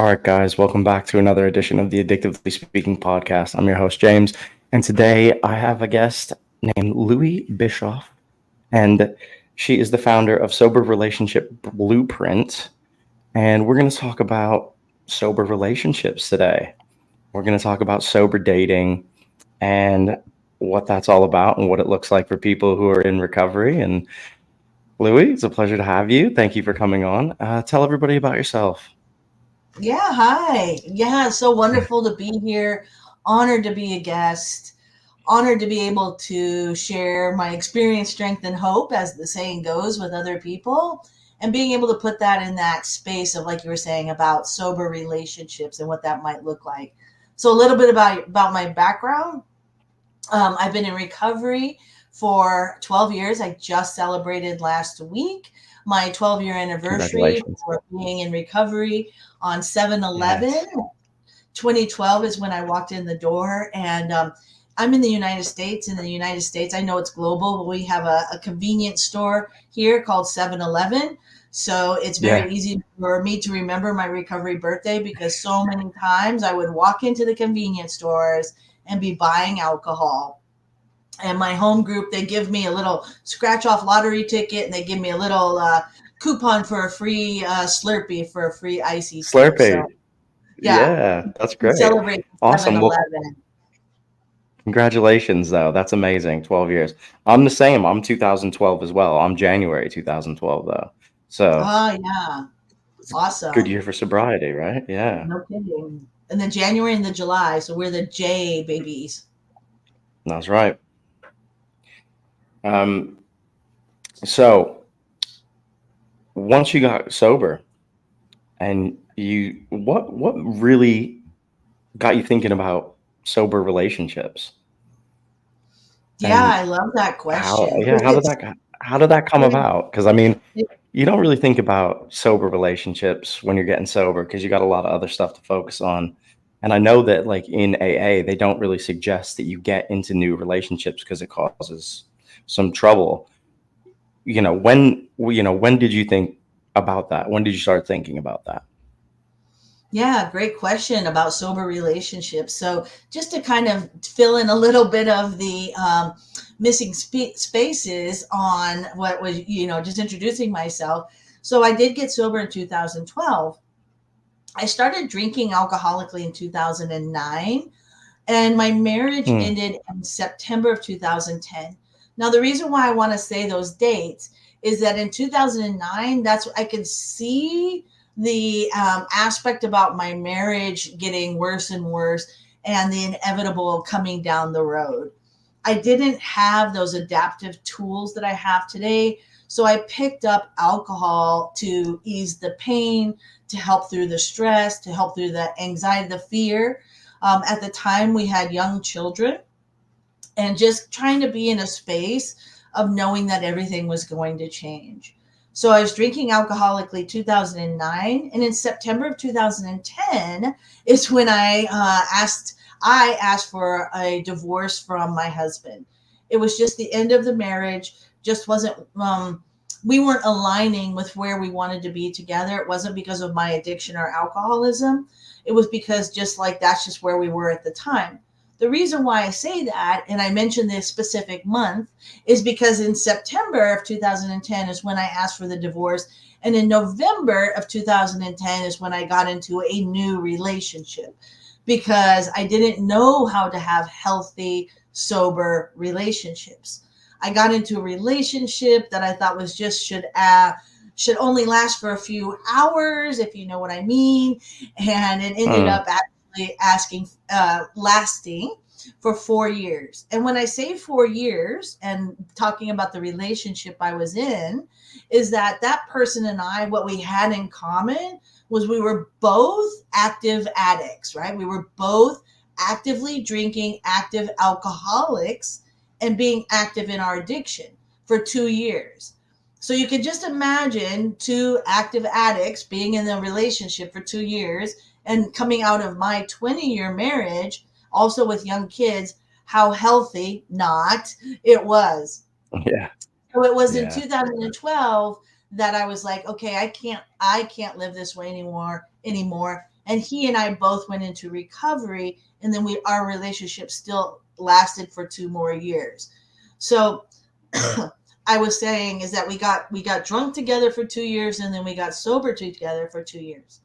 right, guys, welcome back to another edition of the Addictively Speaking podcast. I'm your host, James, and today I have a guest named Louie Bischoff, and she is the founder of Sober Relationship Blueprint, and we're going to talk about sober relationships today. We're going to talk about sober dating and what that's all about and what it looks like for people who are in recovery. And Louie, it's a pleasure to have you. Thank you for coming on. Tell everybody about yourself. Yeah, hi. Yeah, it's so wonderful to be here. Honored to be a guest. Honored to be able to share my experience, strength, and hope, as the saying goes, with other people. And being able to put that in that space of, like you were saying, about sober relationships and what that might look like. So, a little bit about my background. I've been in recovery for 12 years. I just celebrated last week my 12-year anniversary Congratulations. for being in recovery on 7/11. Yes. 2012 is when I walked in the door, and I'm in the United States. In the United States, I know it's global, but we have a convenience store here called 7-Eleven. So it's very Yeah. easy for me to remember my recovery birthday because so many times I would walk into the convenience stores and be buying alcohol. And my home group, they give me a little scratch off lottery ticket, and they give me a little coupon for a free Slurpee for a free icy tea. So, Slurpee. yeah, Yeah, that's we great. celebrate Awesome. Well, 7/11. congratulations, though. That's amazing. 12 years. I'm the same. I'm 2012 as well. I'm January 2012, though. So Oh, yeah. good Awesome. year for sobriety, right? Yeah, No kidding. And then January and the July. So we're the J babies. that's right. Um, so once you got sober and what really got you thinking about sober relationships Yeah, and I love that how, question yeah, because how did that come yeah, about? Because I mean, it- you don't really think about sober relationships when you're getting sober because you got a lot of other stuff to focus on. And I know that like in AA, they don't really suggest that you get into new relationships because it causes some trouble. When did you think about that? When did you start thinking about that? yeah, great question about sober relationships. So just to kind of fill in a little bit of the missing spaces on what was, just introducing myself. So I did get sober in 2012. I started drinking alcoholically in 2009, and my marriage Hmm. ended in September of 2010. Now, the reason why I want to say those dates is that in 2009, that's I could see the aspect about my marriage getting worse and worse and the inevitable coming down the road. I didn't have those adaptive tools that I have today. So I picked up alcohol to ease the pain, to help through the stress, to help through the anxiety, the fear. At the time, we had young children, and just trying to be in a space of knowing that everything was going to change. So I was drinking alcoholically 2009, and in September of 2010 is when I asked for a divorce from my husband. It was just the end of the marriage. Just wasn't we weren't aligning with where we wanted to be together. It wasn't because of my addiction or alcoholism. It was because just like that's just where we were at the time. The reason why I say that, and I mentioned this specific month, is because in September of 2010 is when I asked for the divorce. And in November of 2010 is when I got into a new relationship because I didn't know how to have healthy, sober relationships. I got into a relationship that I thought was just should only last for a few hours, if you know what I mean, and it ended Hmm. up actually lasting for 4 years. And when I say 4 years, and talking about the relationship I was in, is that person and I, what we had in common was we were both active addicts, right? We were both actively drinking, active alcoholics, and being active in our addiction for 2 years. So you could just imagine two active addicts being in a relationship for 2 years and coming out of my 20-year marriage, also with young kids, how healthy not it was. Yeah. So it was in Yeah. 2012 that I was like, okay, I can't live this way anymore. And he and I both went into recovery, and then our relationship still lasted for 2 more years. So I was saying is that we got drunk together for 2 years, and then we got sober together for 2 years.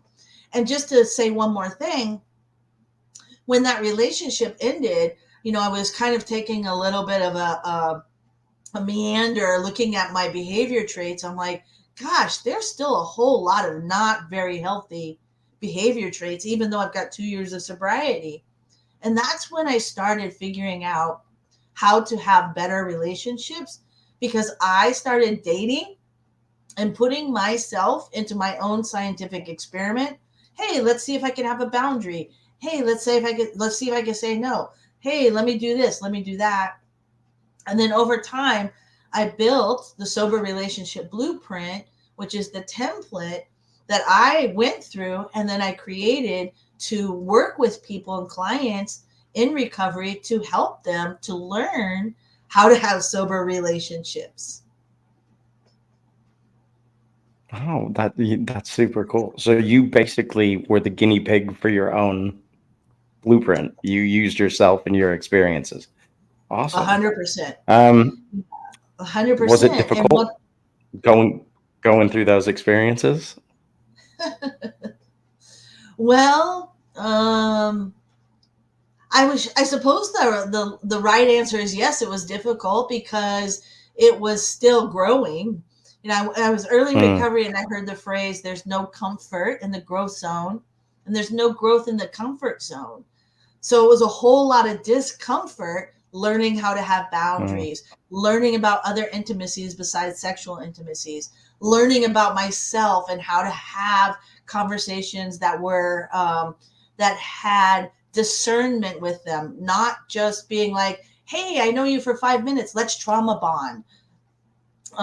And just to say one more thing, when that relationship ended, I was kind of taking a little bit of a meander, looking at my behavior traits. I'm like, gosh, there's still a whole lot of not very healthy behavior traits, even though I've got 2 years of sobriety. And that's when I started figuring out how to have better relationships, because I started dating and putting myself into my own scientific experiment. Hey, let's see if I can have a boundary. Hey, let's see if I can say no. Hey, let me do this, let me do that. And then over time, I built the Sober Relationship Blueprint, which is the template that I went through and then I created to work with people and clients in recovery to help them to learn how to have sober relationships. Oh, that's super cool. So you basically were the guinea pig for your own blueprint. You used yourself and your experiences. Awesome. 100%. Um, was it 100%. And difficult going going through those experiences? well, I suppose the right answer is yes, it was difficult because it was still growing. I was early Mm, recovery, and I heard the phrase, there's no comfort in the growth zone, and there's no growth in the comfort zone. So it was a whole lot of discomfort learning how to have mm, boundaries, learning about other intimacies besides sexual intimacies, learning about myself and how to have conversations that had discernment with them, not just being like, hey, I know you for 5 minutes, let's trauma bond.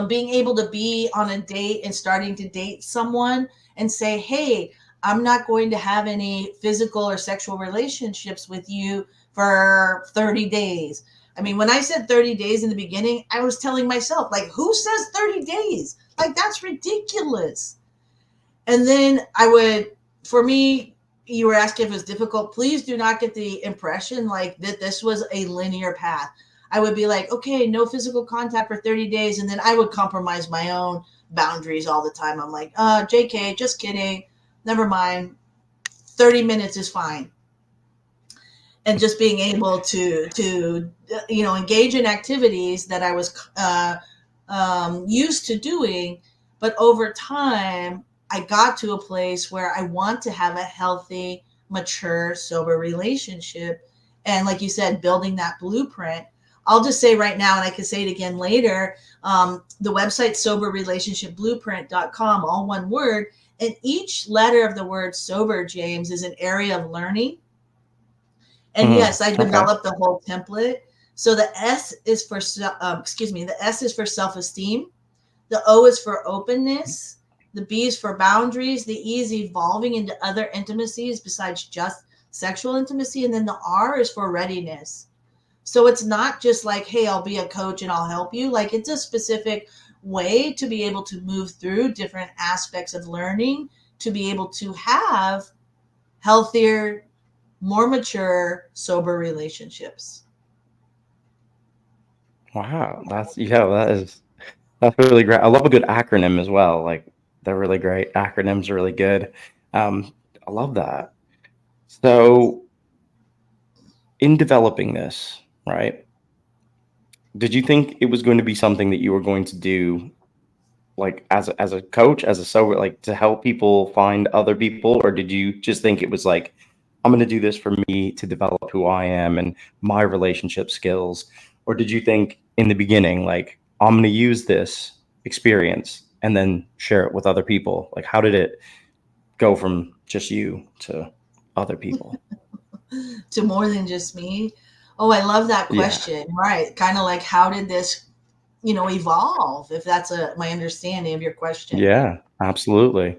Being able to be on a date and starting to date someone and say, hey, I'm not going to have any physical or sexual relationships with you for 30 days. I mean, when I said 30 days in the beginning, I was telling myself, like, who says 30 days? Like, that's ridiculous. And then for me, you were asking if it was difficult. Please do not get the impression like that this was a linear path. I would be like, okay, no physical contact for 30 days. And then I would compromise my own boundaries all the time. I'm like, JK, just kidding. Never mind. 30 minutes is fine. And just being able to engage in activities that I was used to doing. But over time, I got to a place where I want to have a healthy, mature, sober relationship. And like you said, building that blueprint. I'll just say right now, and I can say it again later, the website soberrelationshipblueprint.com, all one word. And each letter of the word sober, James, is an area of learning. And mm. yes, I Okay. developed the whole template. So the S is for, the S is for self-esteem. The O is for openness. The B is for boundaries. The E is evolving into other intimacies besides just sexual intimacy. And then the R is for readiness. So it's not just like, hey, I'll be a coach and I'll help you. Like, it's a specific way to be able to move through different aspects of learning to be able to have healthier, more mature, sober relationships. Wow. That's really great. I love a good acronym as well. Like they're really great. Acronyms are really good. I love that. So in developing this, right? Did you think it was going to be something that you were going to do like as a coach, as a sober, like to help people find other people, or did you just think it was like, I'm going to do this for me to develop who I am and my relationship skills, or did you think in the beginning like, I'm going to use this experience and then share it with other people? Like, how did it go from just you to other people? To more than just me. Oh, I love that Yeah, question. Right. Kind of like, how did this, evolve? If that's my understanding of your question. yeah, absolutely.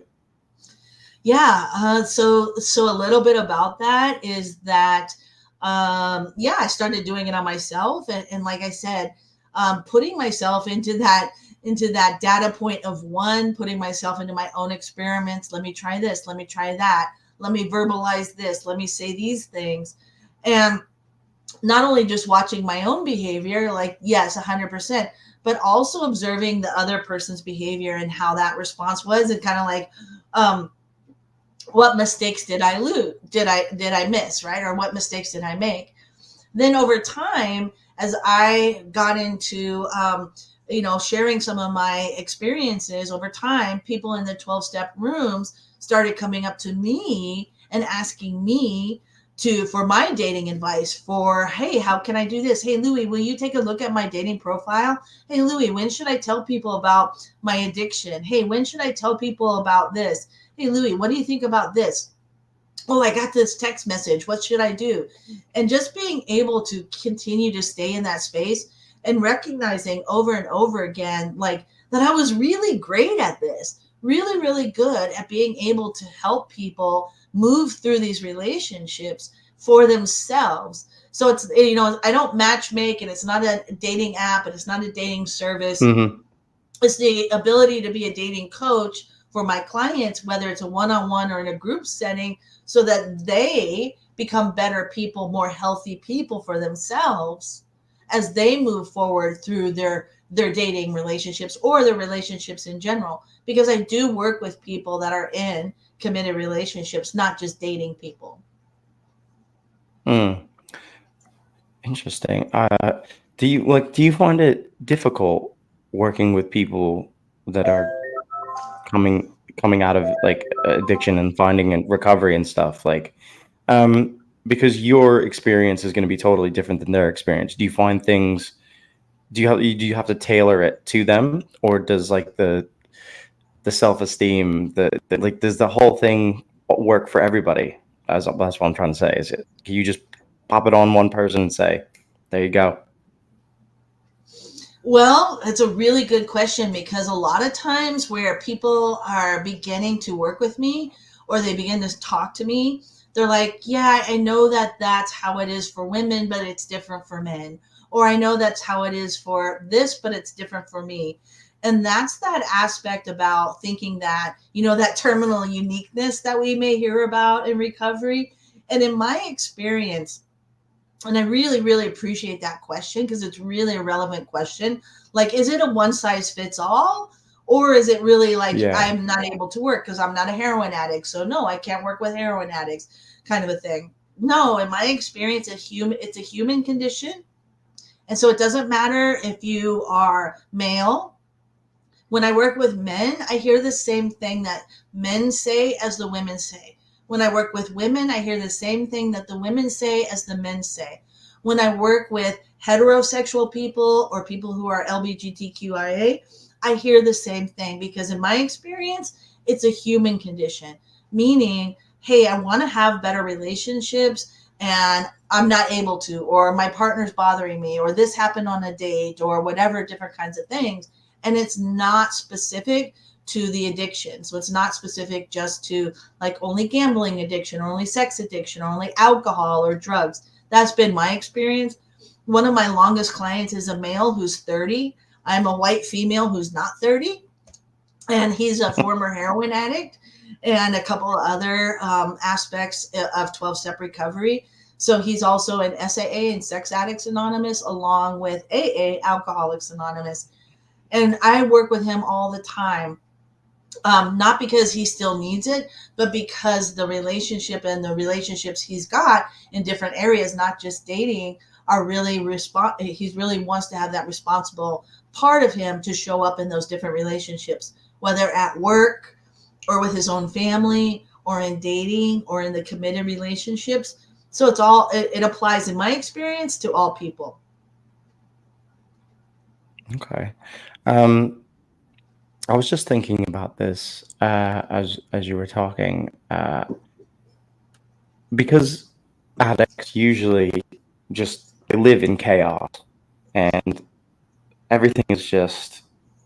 Yeah. So a little bit about that is that, yeah, I started doing it on myself, and like I said, putting myself into that data point of one, putting myself into my own experiments. Let me try this. Let me try that. Let me verbalize this. Let me say these things. And not only just watching my own behavior, like, yes, 100%, but also observing the other person's behavior and how that response was, and kind of like, um, what mistakes did I lose? Did I miss, right? Or what mistakes did I make? Then over time, as I got into, sharing some of my experiences over time, people in the 12-step rooms started coming up to me and asking me for my dating advice for, hey, how can I do this? Hey, Louie, will you take a look at my dating profile? Hey, Louie, when should I tell people about my addiction? Hey, when should I tell people about this? Hey, Louie, what do you think about this? Oh, I got this text message. What should I do? And just being able to continue to stay in that space and recognizing over and over again, like, that I was really great at this, really, really good at being able to help people move through these relationships for themselves. So it's, I don't match make, and it's not a dating app, and it's not a dating service. Mm-hmm. It's the ability to be a dating coach for my clients, whether it's a one-on-one or in a group setting, so that they become better people, more healthy people for themselves as they move forward through their dating relationships or their relationships in general. Because I do work with people that are in committed relationships, not just dating people. Mm. Interesting. Do you find it difficult working with people that are coming out of like addiction and finding and recovery and stuff? Like, because your experience is going to be totally different than their experience. Do you find things? Do you have to tailor it to them, or does like the self-esteem, like, does the whole thing work for everybody? That's what I'm trying to say. Is it? Can you just pop it on one person and say, "There you go"? Well, it's a really good question, because a lot of times where people are beginning to work with me or they begin to talk to me, they're like, yeah, I know that that's how it is for women, but it's different for men. Or I know that's how it is for this, but it's different for me. And that's that aspect about thinking that, that terminal uniqueness that we may hear about in recovery. And in my experience, and I really, really appreciate that question, because it's really a relevant question. Like, is it a one size fits all? Or is it really like, Yeah. I'm not able to work because I'm not a heroin addict? So, no, I can't work with heroin addicts, kind of a thing. No, in my experience, it's a human condition. And so it doesn't matter if you are male. When I work with men, I hear the same thing that men say as the women say. When I work with women, I hear the same thing that the women say as the men say. When I work with heterosexual people or people who are LGBTQIA, I hear the same thing, because in my experience, it's a human condition, meaning, hey, I want to have better relationships and I'm not able to, or my partner's bothering me, or this happened on a date, or whatever, different kinds of things. And it's not specific to the addiction. So it's not specific just to like only gambling addiction, or only sex addiction, or only alcohol or drugs. That's been my experience. One of my longest clients is a male who's 30. I'm a white female who's not 30, and he's a former heroin addict and a couple of other aspects of 12-step recovery. So he's also an SAA and Sex Addicts Anonymous, along with AA, Alcoholics Anonymous. And I work with him all the time, not because he still needs it, but because the relationship and the relationships he's got in different areas, not just dating, are really he really wants to have that responsible part of him to show up in those different relationships, whether at work or with his own family or in dating or in the committed relationships. So it applies, in my experience, to all people. Okay. I was just thinking about this as you were talking, because addicts usually just they live in chaos, and everything is just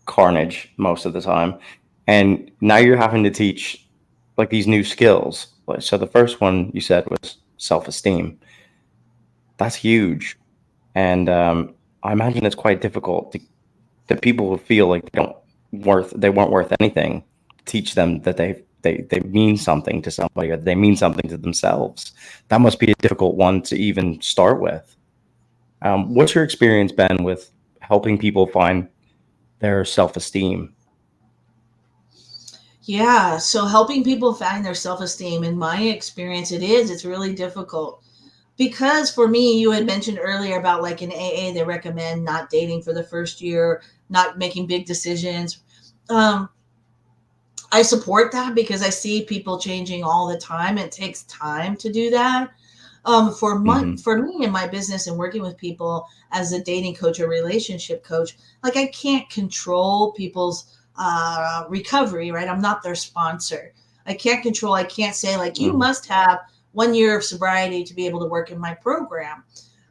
carnage most of the time. And now you're having to teach like these new skills. So the first one you said was self-esteem. That's huge, and I imagine it's quite difficult that people will feel like they weren't worth anything. Teach them that they mean something to somebody, or they mean something to themselves. That must be a difficult one to even start with. What's your experience been with helping people find their self-esteem? Yeah, so helping people find their self-esteem, in my experience, it's really difficult. Because for me, you had mentioned earlier about like in AA, they recommend not dating for the first year, not making big decisions. Um, I support that because I see people changing all the time. It takes time to do that. Hmm. For me in my business and working with people as a dating coach or relationship coach, like I can't control people's recovery, right? I'm not their sponsor. I can't say like you Hmm. must have 1 year of sobriety to be able to work in my program.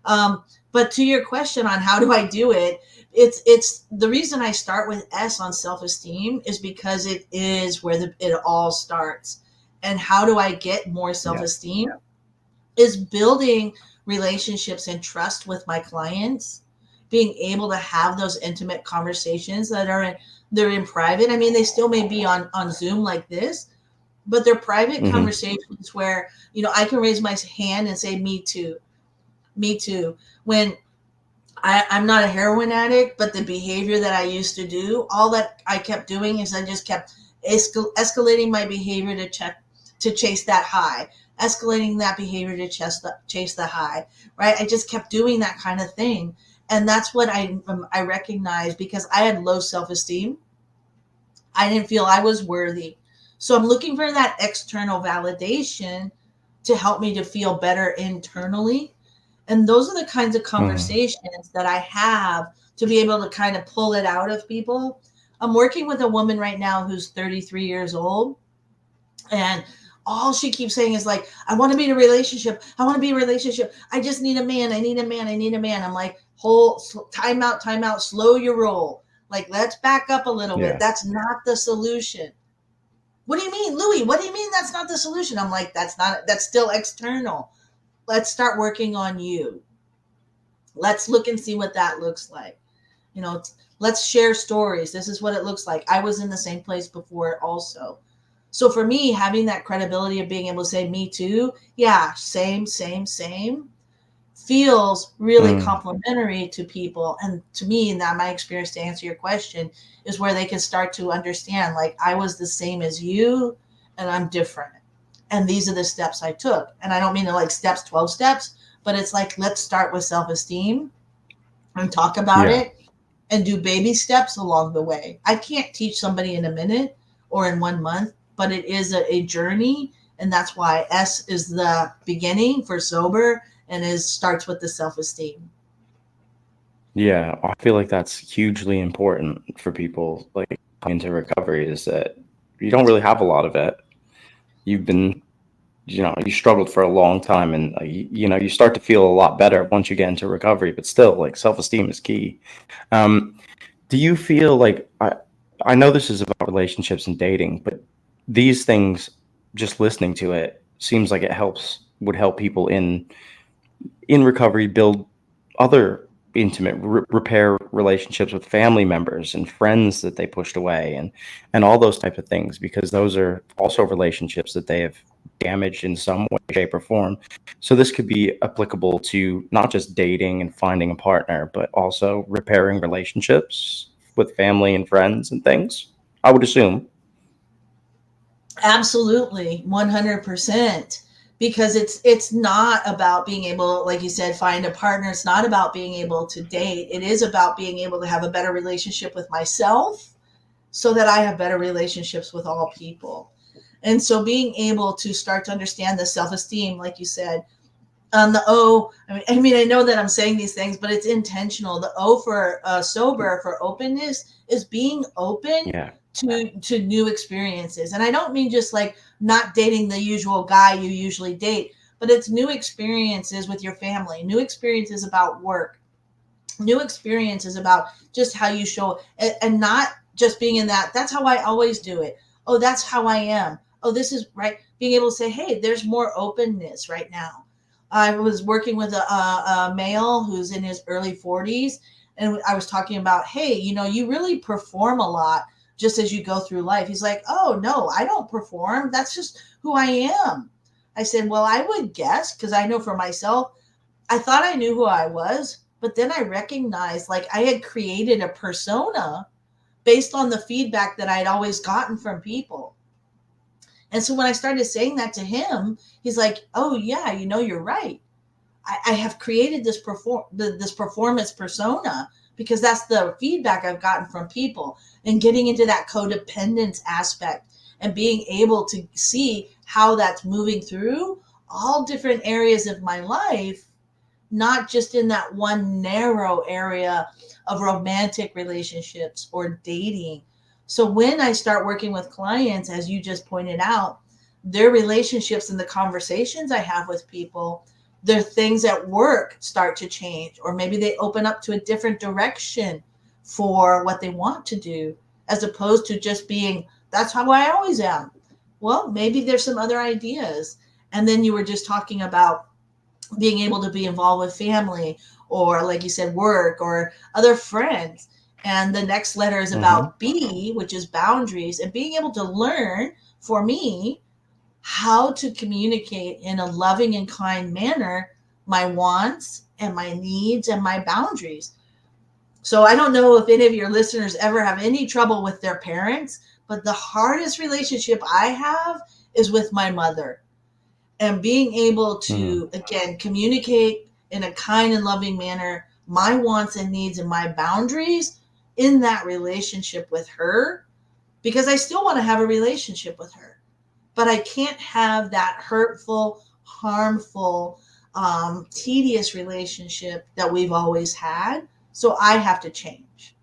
Um, but to your question on how do I do it, it's the reason I start with S on self esteem is because it is where it all starts. And how do I get more self Yeah. esteem? Is building relationships and trust with my clients, being able to have those intimate conversations they're in private. I mean, they still may be on Zoom like this, but they're private Hmm. conversations where, I can raise my hand and say, me too, me too. When I'm not a heroin addict, but the behavior that I used to do, all that I kept doing is I just kept escalating my behavior to chase that high, escalating that behavior to chase the high, right? I just kept doing that kind of thing, and that's what I recognized because I had low self esteem. I didn't feel I was worthy, so I'm looking for that external validation to help me to feel better internally. And those are the kinds of Hmm. conversations that I have to be able to kind of pull it out of people. I'm working with a woman right now who's 33 years old, and all she keeps saying is like, I want to be in a relationship. I want to be in a relationship. I just need a man. I need a man. I need a man. I'm like, time out, slow your roll. Like, let's back up a little bit. Yeah. That's not the solution. What do you mean, Louis? What do you mean that's not the solution? I'm like, that's still external. Let's start working on you. Let's look and see what that looks like. You know, let's share stories. This is what it looks like. I was in the same place before also. So for me, having that credibility of being able to say, me too, yeah, same, feels really Mm. complimentary to people. And to me, in that my experience, to answer your question, is where they can start to understand, like, I was the same as you and I'm different. And these are the steps I took. And I don't mean to like steps, 12 steps, but it's like, let's start with self esteem and talk about Yeah. it and do baby steps along the way. I can't teach somebody in a minute or in 1 month, but it is a journey. And that's why S is the beginning for sober and is starts with the self esteem. Yeah. I feel like that's hugely important for people like into recovery, is that you don't really have a lot of it. You've been, you struggled for a long time, and you start to feel a lot better once you get into recovery, but still, like, self-esteem is key. Um, do you feel like, I know this is about relationships and dating, but these things, just listening to it seems like would help people in recovery build other intimate repair relationships with family members and friends that they pushed away, and all those type of things, because those are also relationships that they have damaged in some way, shape, or form. So this could be applicable to not just dating and finding a partner, but also repairing relationships with family and friends and things, I would assume. Absolutely, 100%. Because it's not about being able, like you said, find a partner. It's not about being able to date. It is about being able to have a better relationship with myself so that I have better relationships with all people. And so being able to start to understand the self-esteem, like you said, the O, I know that I'm saying these things, but it's intentional. The O for sober, for openness, is being open Yeah. to new experiences. And I don't mean just like not dating the usual guy you usually date, but it's new experiences with your family, new experiences about work, new experiences about just how you show, and not just being in that. That's how I always do it. Oh, that's how I am. Oh, this is right. Being able to say, hey, there's more openness right now. I was working with a male who's in his early 40s, and I was talking about, hey, you really perform a lot, just as you go through life. He's like, oh, no, I don't perform. That's just who I am. I said, well, I would guess, because I know for myself, I thought I knew who I was, but then I recognized like I had created a persona based on the feedback that I'd always gotten from people. And so when I started saying that to him, he's like, oh, yeah, you're right. I have created this performance persona because that's the feedback I've gotten from people, and getting into that codependence aspect and being able to see how that's moving through all different areas of my life, not just in that one narrow area of romantic relationships or dating. So when I start working with clients, as you just pointed out, their relationships and the conversations I have with people, their things at work start to change, or maybe they open up to a different direction for what they want to do, as opposed to just being, that's how I always am. Well, maybe there's some other ideas. And then you were just talking about being able to be involved with family, or like you said, work or other friends. And the next letter is about B, which is boundaries, and being able to learn, for me, how to communicate in a loving and kind manner my wants and my needs and my boundaries. So I don't know if any of your listeners ever have any trouble with their parents, but the hardest relationship I have is with my mother. And being able to, again, communicate in a kind and loving manner my wants and needs and my boundaries in that relationship with her, because I still want to have a relationship with her, but I can't have that hurtful, harmful, tedious relationship that we've always had. So I have to change.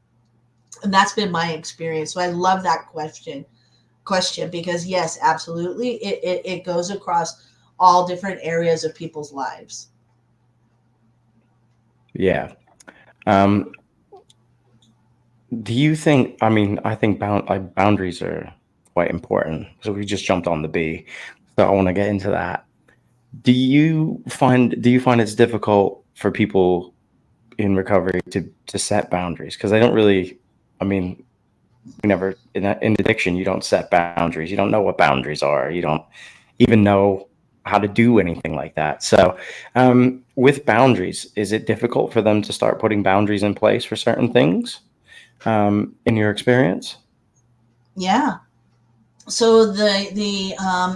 And that's been my experience. So I love that question because yes, absolutely. It goes across all different areas of people's lives. Yeah. Do you think, I think boundaries are quite important. So we just jumped on the B. So I want to get into that. Do you find it's difficult for people in recovery to set boundaries? Because they don't really, we never, in addiction, you don't set boundaries. You don't know what boundaries are. You don't even know how to do anything like that. So with boundaries, is it difficult for them to start putting boundaries in place for certain things in your experience? Yeah. So the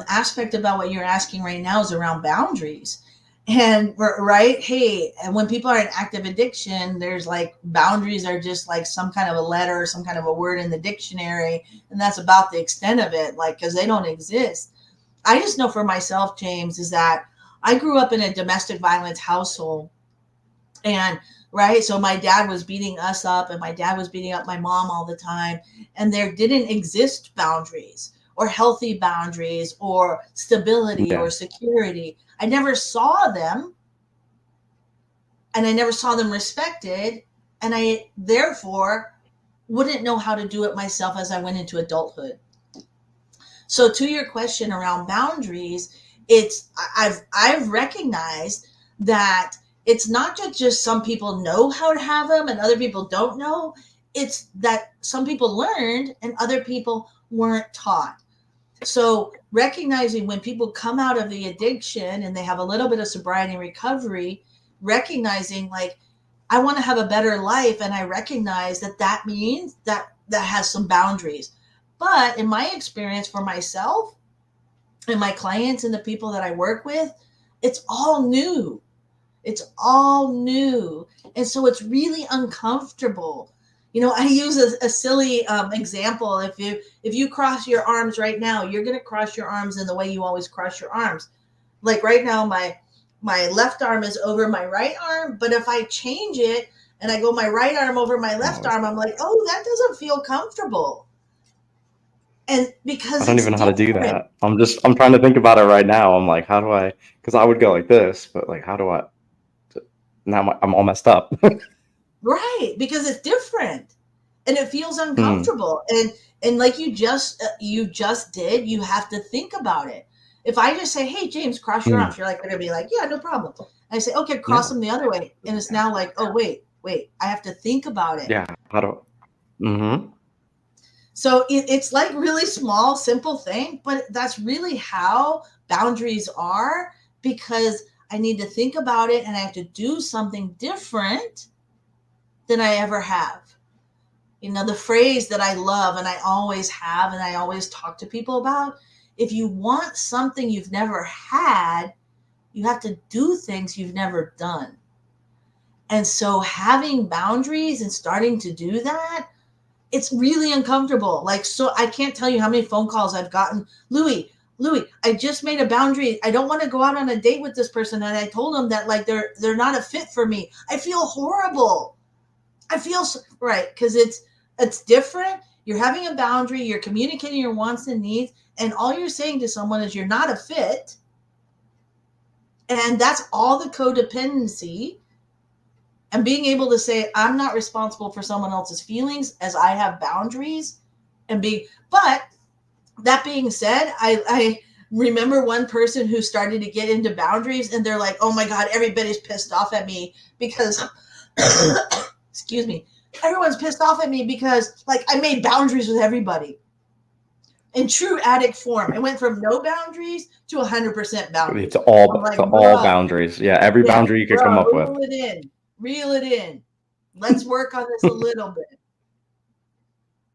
aspect about what you're asking right now is around boundaries. And right, hey, and when people are in active addiction, there's like boundaries are just like some kind of a letter, some kind of a word in the dictionary, and that's about the extent of it, like, because they don't exist. I just know for myself, James, is that I grew up in a domestic violence household. And right, so my dad was beating us up, and my dad was beating up my mom all the time. And there didn't exist boundaries or healthy boundaries or stability Yeah. or security. I never saw them, and I never saw them respected. And I therefore wouldn't know how to do it myself as I went into adulthood. So to your question around boundaries, I've recognized that it's not just some people know how to have them and other people don't know. It's that some people learned and other people weren't taught. So recognizing when people come out of the addiction and they have a little bit of sobriety and recovery, recognizing like, I want to have a better life. And I recognize that means that has some boundaries. But in my experience for myself and my clients and the people that I work with, it's all new. It's all new. And so it's really uncomfortable. I use a silly example. If you cross your arms right now, you're going to cross your arms in the way you always cross your arms. Like right now, my left arm is over my right arm, but if I change it and I go my right arm over my left arm, I'm like, oh, that doesn't feel comfortable. And I because don't it's even know how to do different. that. I'm trying to think about it right now. I'm like, how do I, because I would go like this, but like, how do I, now I'm all messed up. Right, because it's different and it feels Hmm. uncomfortable. And like you just did, you have to think about it. If I just say, hey, James, cross your Hmm. arms, you're like going to be like, yeah, no problem. And I say, okay, cross No. them the other way. And it's now like, oh, wait, I have to think about it. Yeah. How do, mm-hmm. So it's like really small, simple thing, but that's really how boundaries are, because I need to think about it and I have to do something different than I ever have. You know, the phrase that I love and I always have and I always talk to people about, if you want something you've never had, you have to do things you've never done. And so having boundaries and starting to do that, it's really uncomfortable. Like, so I can't tell you how many phone calls I've gotten. Louis, I just made a boundary. I don't want to go out on a date with this person. And I told them that like they're not a fit for me. I feel horrible. I feel right. Cause it's different. You're having a boundary. You're communicating your wants and needs. And all you're saying to someone is you're not a fit. And that's all the codependency. And being able to say, I'm not responsible for someone else's feelings as I have boundaries but that being said, I remember one person who started to get into boundaries and they're like, oh my God, everybody's pissed off at me because, excuse me, everyone's pissed off at me because like I made boundaries with everybody. In true addict form, I went from no boundaries to 100% boundaries. It's all I'm like, to all boundaries. Yeah, every boundary you could come up with. Reel it in. Let's work on this a little bit.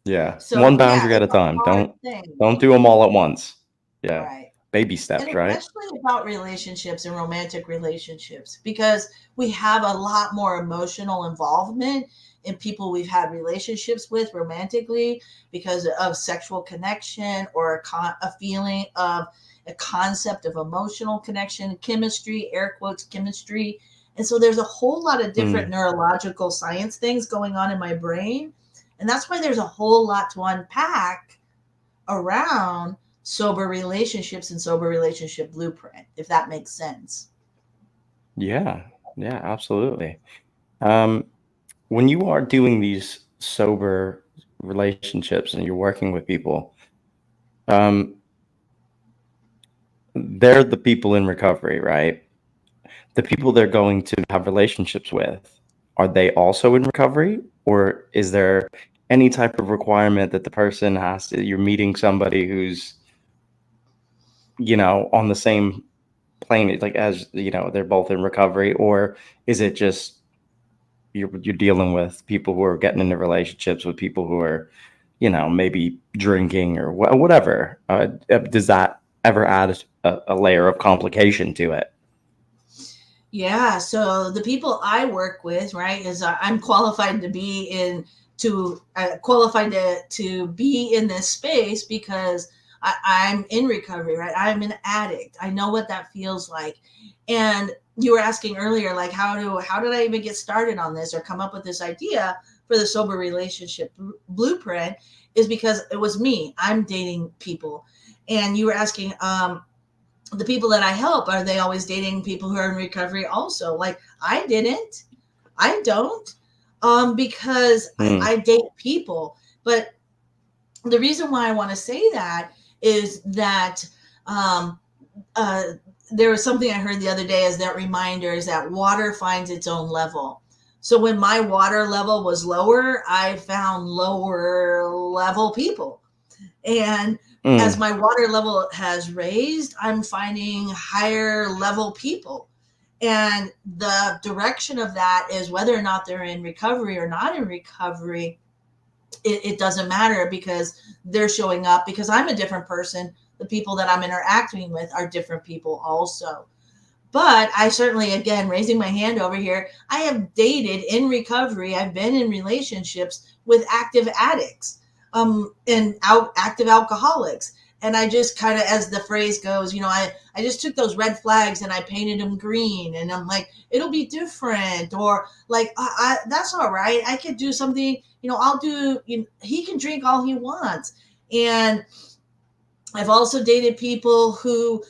Yeah, So, one boundary at a time. Don't do them all at once. Yeah, right. baby steps, And right? especially about relationships and romantic relationships, because we have a lot more emotional involvement in people we've had relationships with romantically because of sexual connection or a feeling of a concept of emotional connection, chemistry, air quotes, chemistry. And so there's a whole lot of different neurological science things going on in my brain. And that's why there's a whole lot to unpack around sober relationships and sober relationship blueprint, if that makes sense. Yeah, absolutely. When you are doing these sober relationships and you're working with people, they're the people in recovery, right? The people they're going to have relationships with, are they also in recovery? Or is there any type of requirement that the person has to, you're meeting somebody who's, on the same plane, like as, they're both in recovery? Or is it just you're dealing with people who are getting into relationships with people who are, maybe drinking or whatever? Does that ever add a layer of complication to it? Yeah. So the people I work with, right, is I'm qualified to be to be in this space because I'm in recovery, right? I'm an addict. I know what that feels like. And you were asking earlier, like, how did I even get started on this or come up with this idea for the sober relationship blueprint? Is because it was me. I'm dating people. And you were asking, the people that I help, are they always dating people who are in recovery also? Like I don't, because I date people. But the reason why I want to say that is that there was something I heard the other day as that reminder is that water finds its own level. So when my water level was lower, I found lower level people. And as my water level has raised, I'm finding higher level people. And the direction of that is whether or not they're in recovery or not in recovery, it doesn't matter because they're showing up because I'm a different person. The people that I'm interacting with are different people also. But I certainly, again, raising my hand over here, I have dated in recovery. I've been in relationships with active addicts, and active alcoholics. And I just kind of, as the phrase goes, I just took those red flags and I painted them green. And I'm like, it'll be different. Or like, that's all right. I could do something, I'll do, he can drink all he wants. And I've also dated people who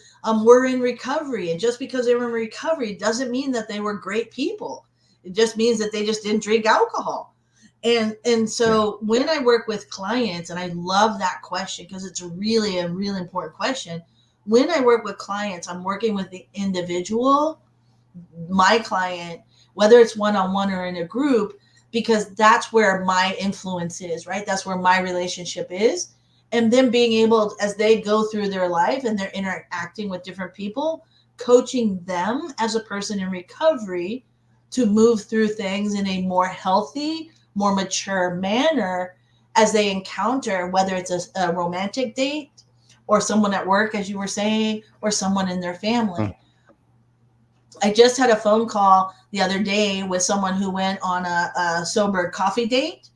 were in recovery. And just because they were in recovery doesn't mean that they were great people. It just means that they just didn't drink alcohol. And so when I work with clients, and I love that question because it's really a really important question. When I work with clients, I'm working with the individual, my client, whether it's one-on-one or in a group. because that's where my influence is, right? That's where my relationship is. And then being able, as they go through their life and they're interacting with different people, coaching them as a person in recovery to move through things in a more healthy, more mature manner as they encounter, whether it's a romantic date or someone at work, as you were saying, or someone in their family. I just had a phone call the other day with someone who went on a sober coffee date,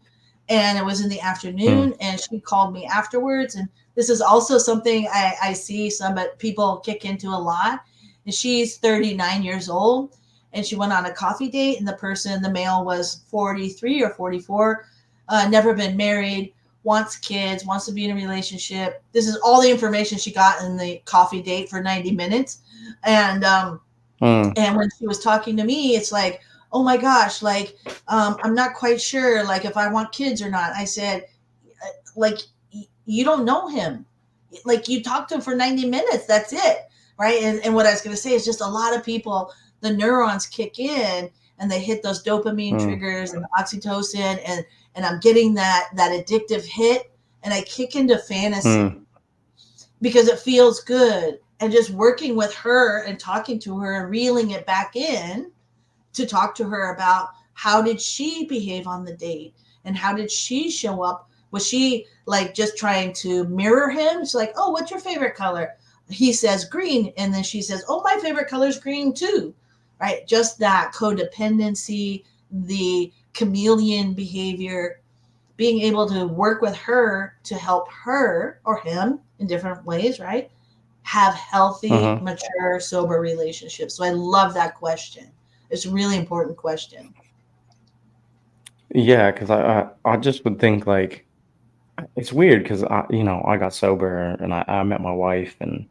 and it was in the afternoon, and she called me afterwards. And this is also something I see some people kick into a lot. And she's 39 years old, and she went on a coffee date, and the male was 43 or 44, never been married, wants kids, wants to be in a relationship. This is all the information she got in the coffee date for 90 minutes. And when she was talking to me, it's like, oh my gosh, like, I'm not quite sure, like, if I want kids or not. I said, like, you don't know him. Like, you talked to him for 90 minutes. That's it. Right. And what I was going to say is just a lot of people, the neurons kick in and they hit those dopamine triggers and oxytocin, and I'm getting that addictive hit, and I kick into fantasy because it feels good. And just working with her and talking to her and reeling it back in to talk to her about how did she behave on the date and how did she show up? Was she like just trying to mirror him? She's like, oh, what's your favorite color? He says green. And then she says, oh, my favorite color is green too. Right? Just that codependency, the chameleon behavior, being able to work with her to help her or him in different ways, right? Have healthy, mature, sober relationships. So I love that question. It's a really important question. Yeah, because I just would think like it's weird because I got sober and I met my wife, and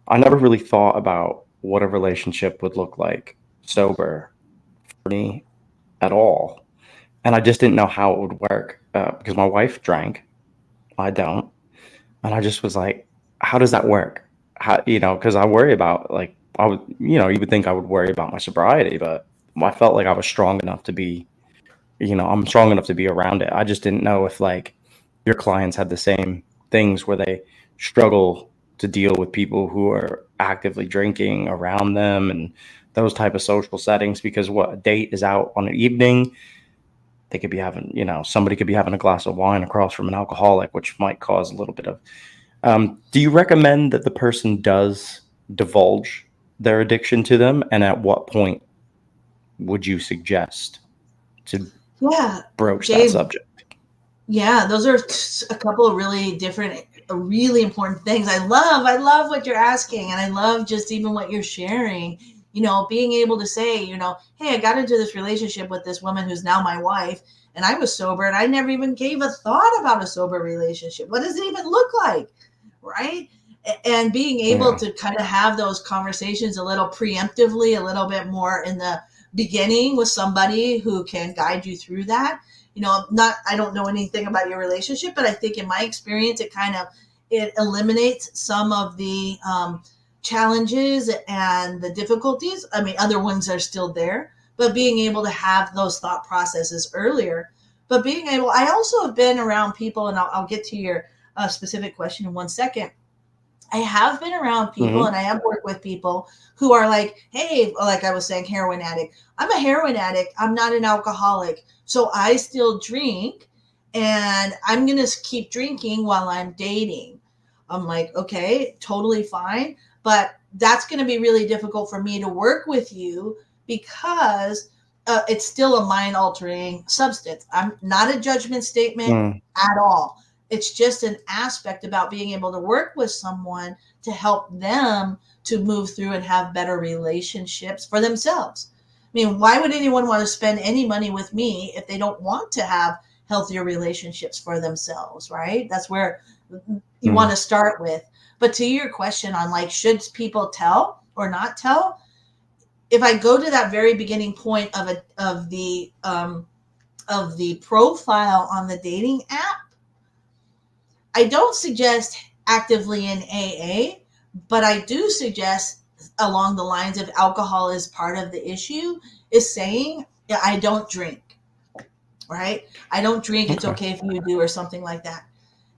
I never really thought about what a relationship would look like sober for me at all, and I just didn't know how it would work because my wife drank, I don't, and I just was like, how does that work? How, because I worry about like I would, you would think I would worry about my sobriety, but I felt like I was strong enough to be, I'm strong enough to be around it. I just didn't know if like your clients had the same things where they struggle to deal with people who are actively drinking around them and those type of social settings, because what a date is out on an evening, they could be having, somebody could be having a glass of wine across from an alcoholic, which might cause a little bit of. Do you recommend that the person does divulge their addiction to them? And at what point would you suggest to Yeah, broach that Dave. subject? Yeah, those are a couple of really different, really important things. I love what you're asking, and I love just even what you're sharing. Being able to say, hey, I got into this relationship with this woman who's now my wife, and I was sober, and I never even gave a thought about a sober relationship. What does it even look like, right? And being able to kind of have those conversations a little preemptively, a little bit more in the beginning with somebody who can guide you through that. I don't know anything about your relationship, but I think in my experience, it eliminates some of the challenges and the difficulties. I mean, other ones are still there, but being able to have those thought processes earlier, but I also have been around people, and I'll get to your specific question in 1 second. I have been around people and I have worked with people who are like, hey, like I was saying, heroin addict. I'm a heroin addict. I'm not an alcoholic. So I still drink, and I'm going to keep drinking while I'm dating. I'm like, okay, totally fine. But that's going to be really difficult for me to work with you because it's still a mind altering substance. I'm not a judgment statement at all. It's just an aspect about being able to work with someone to help them to move through and have better relationships for themselves. I mean, why would anyone want to spend any money with me if they don't want to have healthier relationships for themselves, right? That's where you want to start with. But to your question on like, should people tell or not tell? If I go to that very beginning point of the profile on the dating app, I don't suggest actively in AA, but I do suggest along the lines of alcohol is part of the issue, is saying, yeah, I don't drink, right? I don't drink. It's Okay. okay if you do, or something like that.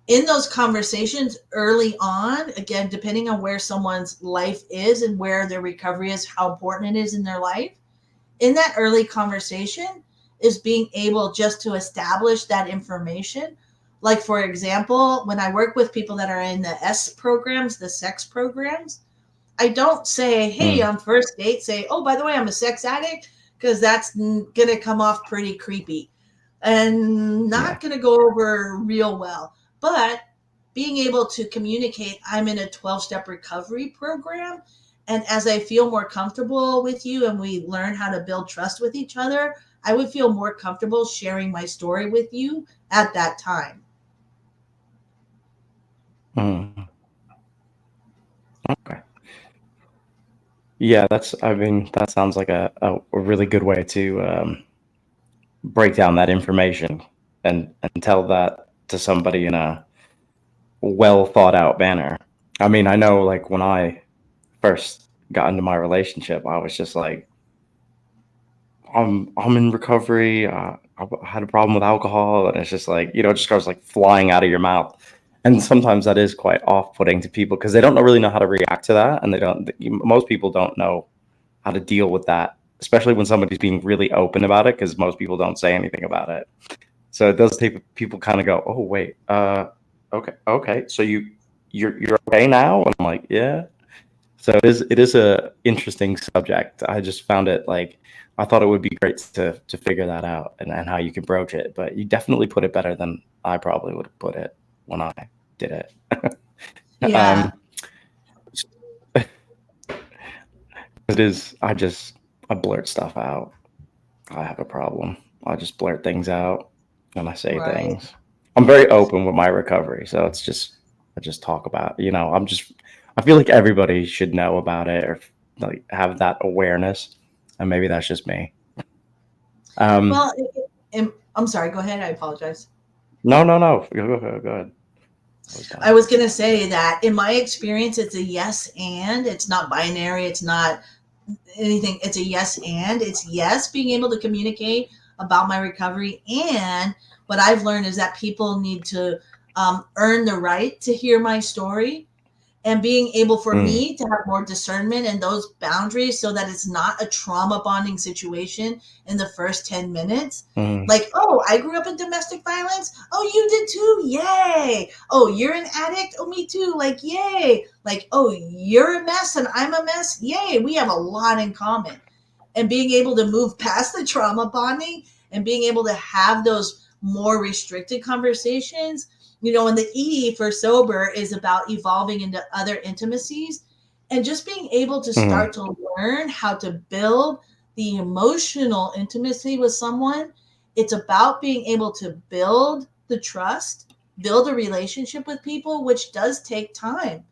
In those conversations early on, again, depending on where someone's life is and where their recovery is, how important it is in their life, in that early conversation is being able just to establish that information. Like, for example, when I work with people that are in the S programs, the sex programs, I don't say, hey, Mm, on first date, say, oh, by the way, I'm a sex addict, because that's going to come off pretty creepy and yeah. not going to go over real well. But being able to communicate, I'm in a 12-step recovery program. And as I feel more comfortable with you and we learn how to build trust with each other, I would feel more comfortable sharing my story with you at that time. Mm, okay. Yeah, I mean, that sounds like a really good way to break down that information and tell that to somebody in a well thought out manner. I mean, I know like when I first got into my relationship, I was just like, I'm in recovery. I had a problem with alcohol, and it's just like, it just goes like flying out of your mouth. And sometimes that is quite off-putting to people because they don't really know how to react to that, and most people don't know how to deal with that, especially when somebody's being really open about it, because most people don't say anything about it. So it does take people kind of go, oh wait, okay, so you're okay now, and I'm like, yeah. So it is a interesting subject. I just found it like I thought it would be great to figure that out and how you can broach it. But you definitely put it better than I probably would have put it when I did it. Yeah, um, it is. I blurt stuff out. I have a problem. I just blurt things out and I say right. things. I'm very open with my recovery, so I just talk about. I feel like everybody should know about it or like have that awareness, and maybe that's just me. Um, Well, I'm sorry, go ahead. I apologize. no, no, no. Go ahead. I was I done. was going to say that in my experience, it's a yes and. It's not binary. It's not anything. It's a yes and. It's yes, being able to communicate about my recovery. And what I've learned is that people need to earn the right to hear my story, and being able for Mm, me to have more discernment and those boundaries so that it's not a trauma bonding situation in the first 10 minutes. mm, Like, oh, I grew up in domestic violence. Oh, you did too. Yay. Oh, you're an addict. Oh, me too. Like, yay. Like, oh, you're a mess and I'm a mess. Yay. We have a lot in common. And being able to move past the trauma bonding and being able to have those more restricted conversations, and the E for sober is about evolving into other intimacies, and just being able to start mm, to learn how to build the emotional intimacy with someone. It's about being able to build the trust, build a relationship with people, which does take time.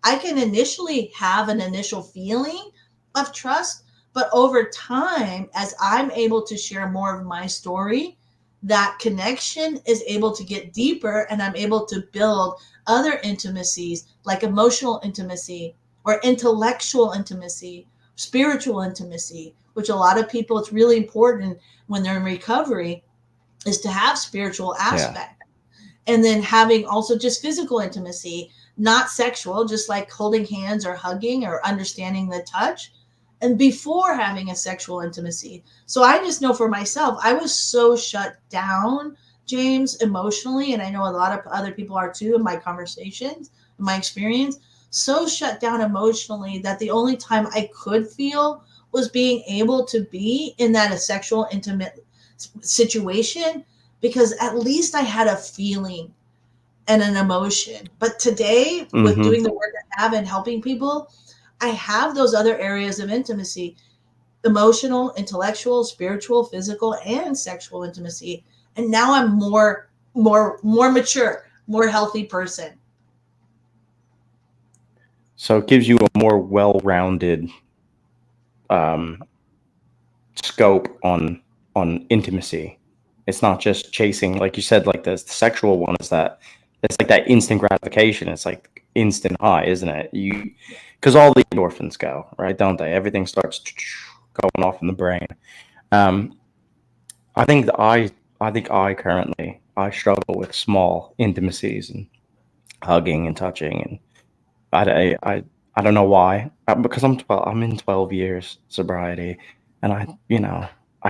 I can initially have an initial feeling of trust, but over time, as I'm able to share more of my story, that connection is able to get deeper and I'm able to build other intimacies like emotional intimacy or intellectual intimacy, spiritual intimacy, which a lot of people, it's really important when they're in recovery, is to have spiritual yeah. aspect. And then having also just physical intimacy, not sexual, just like holding hands or hugging or understanding the touch, and before having a sexual intimacy. So I just know for myself, I was so shut down, James, emotionally, and I know a lot of other people are too in my conversations, in my experience, so shut down emotionally that the only time I could feel was being able to be in that a sexual intimate situation, because at least I had a feeling and an emotion. But today, with Mm-hmm. doing the work I have and helping people, I have those other areas of intimacy: emotional, intellectual, spiritual, physical, and sexual intimacy. And now I'm more mature, more healthy person. So it gives you a more well-rounded um, scope on intimacy. It's not just chasing, like you said, like the sexual one is that it's like that instant gratification. It's like instant high, isn't it? Because all the endorphins go, right? Don't they? Everything starts going off in the brain. Um, I think that I think I struggle with small intimacies and hugging and touching, and I don't know why. Because I'm in 12 years sobriety, and I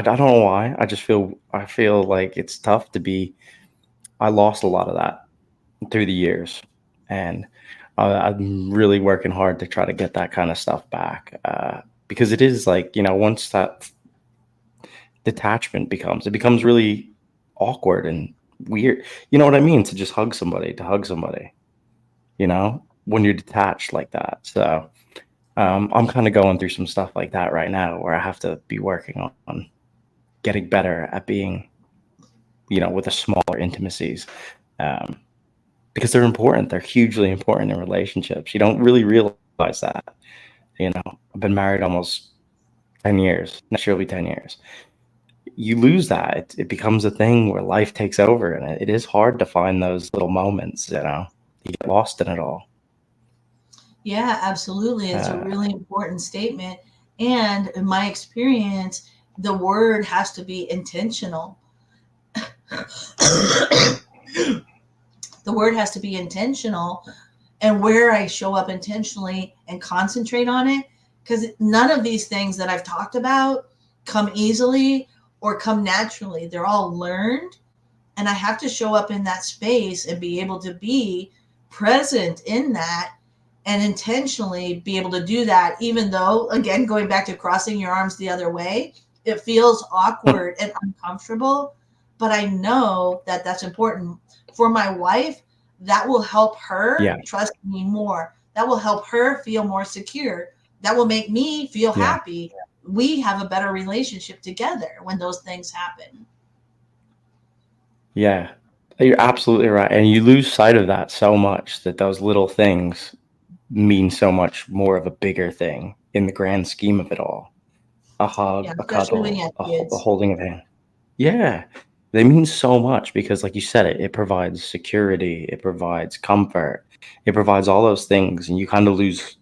don't know why. I feel like it's tough to be. I lost a lot of that through the years, and I'm really working hard to try to get that kind of stuff back. Because it is like, once that detachment it becomes really awkward and weird. You know what I mean? To hug somebody, when you're detached like that. So I'm kind of going through some stuff like that right now where I have to be working on getting better at being, with the smaller intimacies. Um, because they're important. They're hugely important in relationships. You don't really realize that. I've been married almost 10 years. Next year will be 10 years. You lose that. It becomes a thing where life takes over, and it is hard to find those little moments, You get lost in it all. Yeah, absolutely. It's a Uh, really important statement. And in my experience, the word has to be intentional. The word has to be intentional, and where I show up intentionally and concentrate on it. Because none of these things that I've talked about come easily or come naturally. They're all learned. And I have to show up in that space and be able to be present in that and intentionally be able to do that, even though, again, going back to crossing your arms the other way, it feels awkward and uncomfortable. But I know that that's important for my wife. That will help her yeah, trust me more. That will help her feel more secure. That will make me feel yeah, happy. We have a better relationship together when those things happen. yeah. You're absolutely right. And you lose sight of that so much that those little things mean so much more of a bigger thing in the grand scheme of it all. A Yeah, hug, a especially when you cuddle, have a kids. holding of hand. Yeah, they mean so much because, like you said, it provides security, it provides comfort, it provides all those things, and you kind of lose.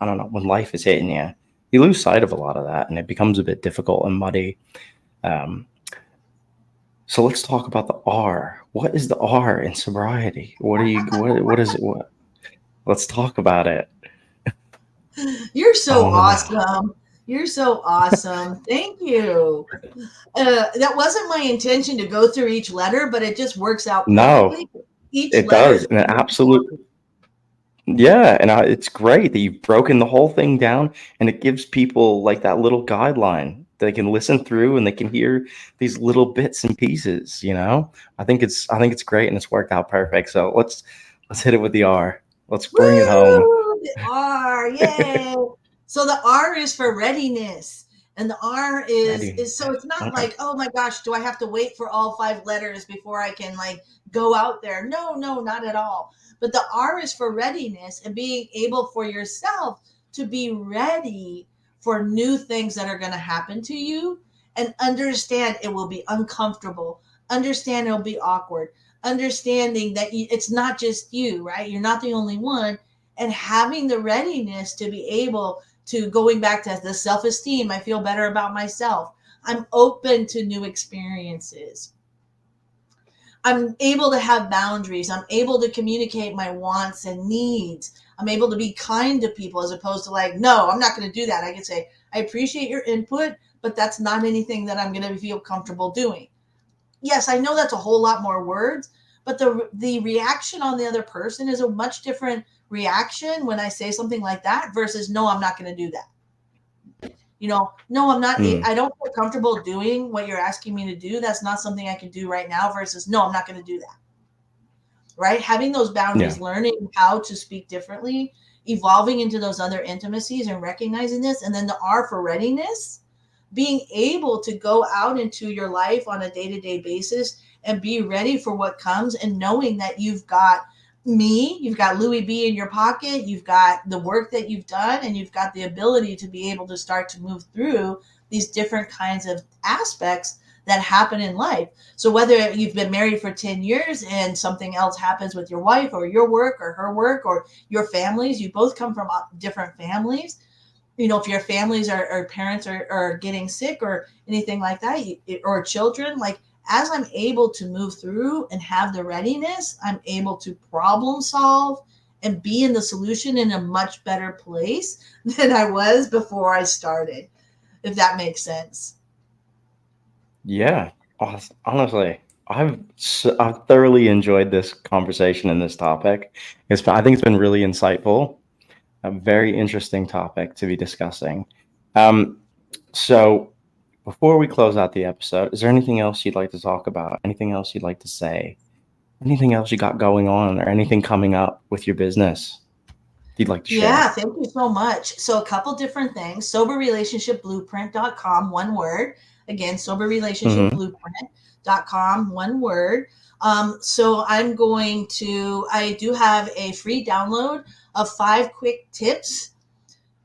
I don't know, when life is hitting you, you lose sight of a lot of that, and it becomes a bit difficult and muddy. Um, so let's talk about the R. What is the R in sobriety? What is it? Let's talk about it. You're I so want to know. awesome. You're so awesome. Thank you. That wasn't my intention to go through each letter, but it just works out No, perfectly. Each it letter does, is and it really absolute. important. Yeah, and it's great that you've broken the whole thing down, and it gives people like that little guideline they can listen through, and they can hear these little bits and pieces. I think it's great, and it's worked out perfect. So let's hit it with the R. Let's bring it home. Woo! The R, yay! So the R is for readiness, and the R Ready? is so it's not Okay. like, oh my gosh, do I have to wait for all five letters before I can like go out there? No, no, not at all. But the R is for readiness and being able for yourself to be ready for new things that are going to happen to you, and understand it will be uncomfortable. Understand it'll be awkward, understanding that it's not just you, right? You're not the only one. And having the readiness to be able to, going back to the self esteem, I feel better about myself. I'm open to new experiences. I'm able to have boundaries. I'm able to communicate my wants and needs. I'm able to be kind to people as opposed to like, no, I'm not going to do that. I can say, I appreciate your input, but that's not anything that I'm going to feel comfortable doing. Yes, I know that's a whole lot more words, but the reaction on the other person is a much different reaction when I say something like that versus no, I'm not going to do that. No, I'm not. Mm, I don't feel comfortable doing what you're asking me to do. That's not something I can do right now. Versus no, I'm not going to do that. Right? Having those yeah. boundaries, learning how to speak differently, evolving into those other intimacies, and recognizing this, and then the R for readiness, being able to go out into your life on a day-to-day basis and be ready for what comes, and knowing that you've got me, you've got Louis B in your pocket, you've got the work that you've done, and you've got the ability to be able to start to move through these different kinds of aspects that happen in life. So whether you've been married for 10 years and something else happens with your wife or your work or her work or your families, you both come from different families. If your families or parents are getting sick or anything like that, or children, like as I'm able to move through and have the readiness, I'm able to problem solve and be in the solution in a much better place than I was before I started, if that makes sense. Yeah, honestly, I've thoroughly enjoyed this conversation and this topic. I think it's been really insightful, a very interesting topic to be discussing. Um, so before we close out the episode, is there anything else you'd like to talk about? Anything else you'd like to say? Anything else you got going on, or anything coming up with your business you'd like to Yeah, share? thank you so much. So a couple different things. Soberrelationshipblueprint.com, one word. Again, Mm-hmm. soberrelationshipblueprint.com, one word. So I do have a free download of 5 quick tips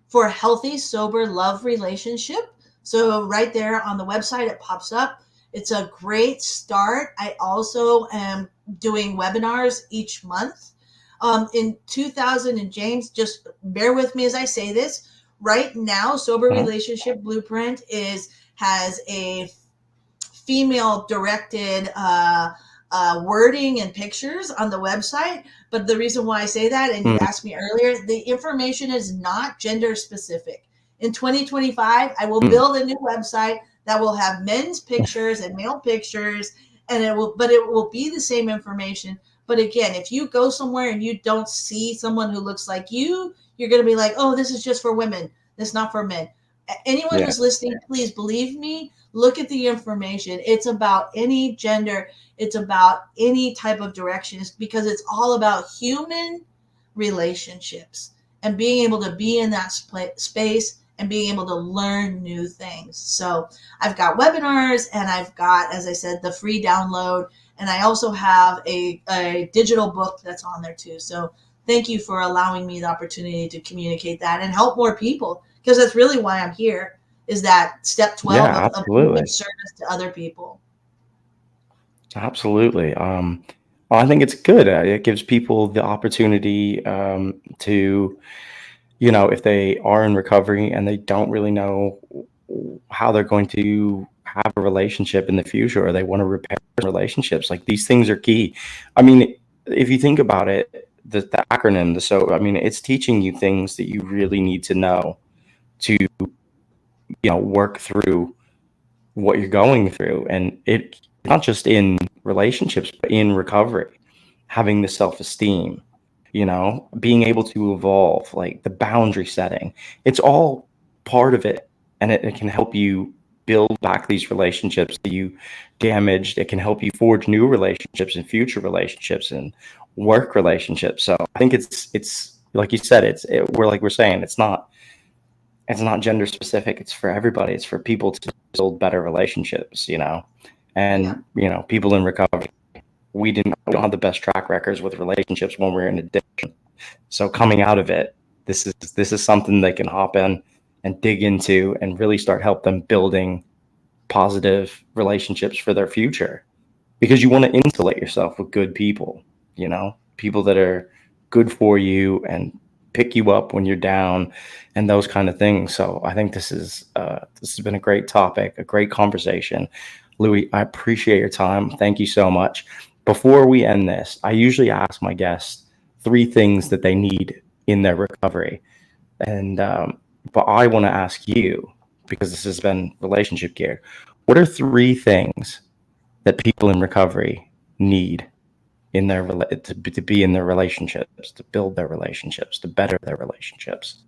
for a healthy, sober love relationship. So right there on the website, it pops up. It's a great start. I also am doing webinars each month. In 2000, and James, just bear with me as I say this. Right now, Sober Uh-huh. Relationship Blueprint has a female directed wording and pictures on the website. But the reason why I say that, and you Mm, asked me earlier, the information is not gender specific. In 2025, I will mm. build a new website that will have men's pictures and male pictures, and it will be the same information. But again, if you go somewhere and you don't see someone who looks like you're going to be like, oh, this is just for women. This is not for men. Anyone Yeah, who's listening, please believe me, look at the information. It's about any gender, it's about any type of direction. It's because it's all about human relationships and being able to be in that space and being able to learn new things. So I've got webinars, and I've got, as I said, the free download, and I also have a digital book that's on there too. So thank you for allowing me the opportunity to communicate that and help more people, because that's really why I'm here, is that step 12 yeah, of being of absolutely. service to other people. Absolutely. Well, I think it's good. It gives people the opportunity to, if they are in recovery and they don't really know how they're going to have a relationship in the future, or they want to repair relationships, like these things are key. I mean, if you think about it, the acronym, I mean, it's teaching you things that you really need to know to, work through what you're going through. And it not just in relationships, but in recovery, having the self-esteem, being able to evolve, like the boundary setting. It's all part of it. And it can help you build back these relationships that you damaged. It can help you forge new relationships and future relationships and work relationships. So I think it's like you said, we're saying it's not gender specific. It's for everybody. It's for people to build better relationships, Yeah. and people in recovery. We don't have the best track records with relationships when we're in addiction. So coming out of it, this is something they can hop in and dig into and really start help them building positive relationships for their future, because you want to insulate yourself with good people, people that are good for you and pick you up when you're down and those kind of things. So I think this has been a great topic, a great conversation. Louis, I appreciate your time. Thank you so much. Before we end this, I usually ask my guests 3 things that they need in their recovery. And but I want to ask you, because this has been relationship geared, what are 3 things that people in recovery need in to be in their relationships, to build their relationships, to better their relationships?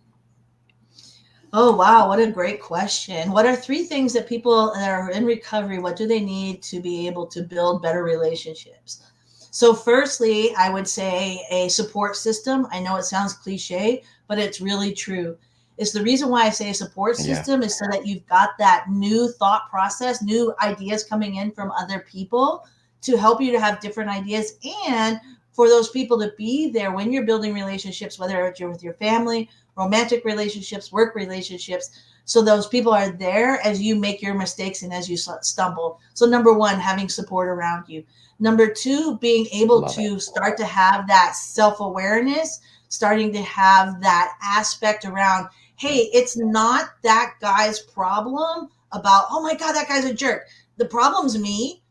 Oh, wow. What a great question. What are 3 things that people that are in recovery, what do they need to be able to build better relationships? So, firstly, I would say a support system. I know it sounds cliche, but it's really true. It's the reason why I say a support Yeah. system is so that you've got that new thought process, new ideas coming in from other people to help you to have different ideas, and for those people to be there when you're building relationships, whether it's with your family, romantic relationships, work relationships. So those people are there as you make your mistakes and as you stumble. So number one, having support around you. Number two, being able Love it. to start to have that self-awareness, starting to have that aspect around, hey, it's not that guy's problem about, oh my God, that guy's a jerk. The problem's me.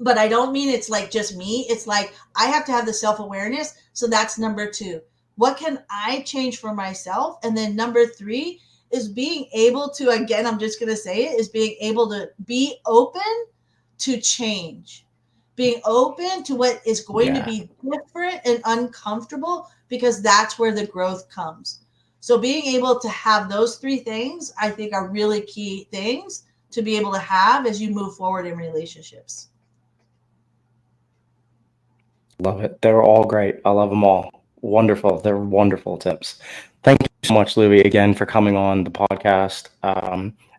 But I don't mean it's like just me. It's like I have to have the self-awareness. So that's number 2. What can I change for myself? And then number 3 is being able to, again, I'm just going to say it, is being able to be open to change, being open to what is going to Yeah. be different and uncomfortable, because that's where the growth comes. So being able to have those 3 things, I think, are really key things to be able to have as you move forward in relationships. Love it. They're all great. I love them all. Wonderful. They're wonderful tips. Thank you so much, Louie, again for coming on the podcast.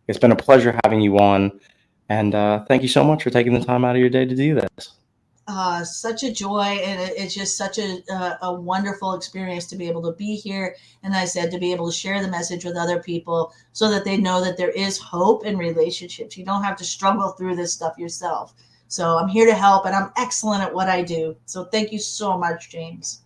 It's been a pleasure having you on. And thank you so much for taking the time out of your day to do this. Such a joy, and it's just such a wonderful experience to be able to be here. And I said, to be able to share the message with other people so that they know that there is hope in relationships. You don't have to struggle through this stuff yourself. So I'm here to help, and I'm excellent at what I do. So thank you so much, James.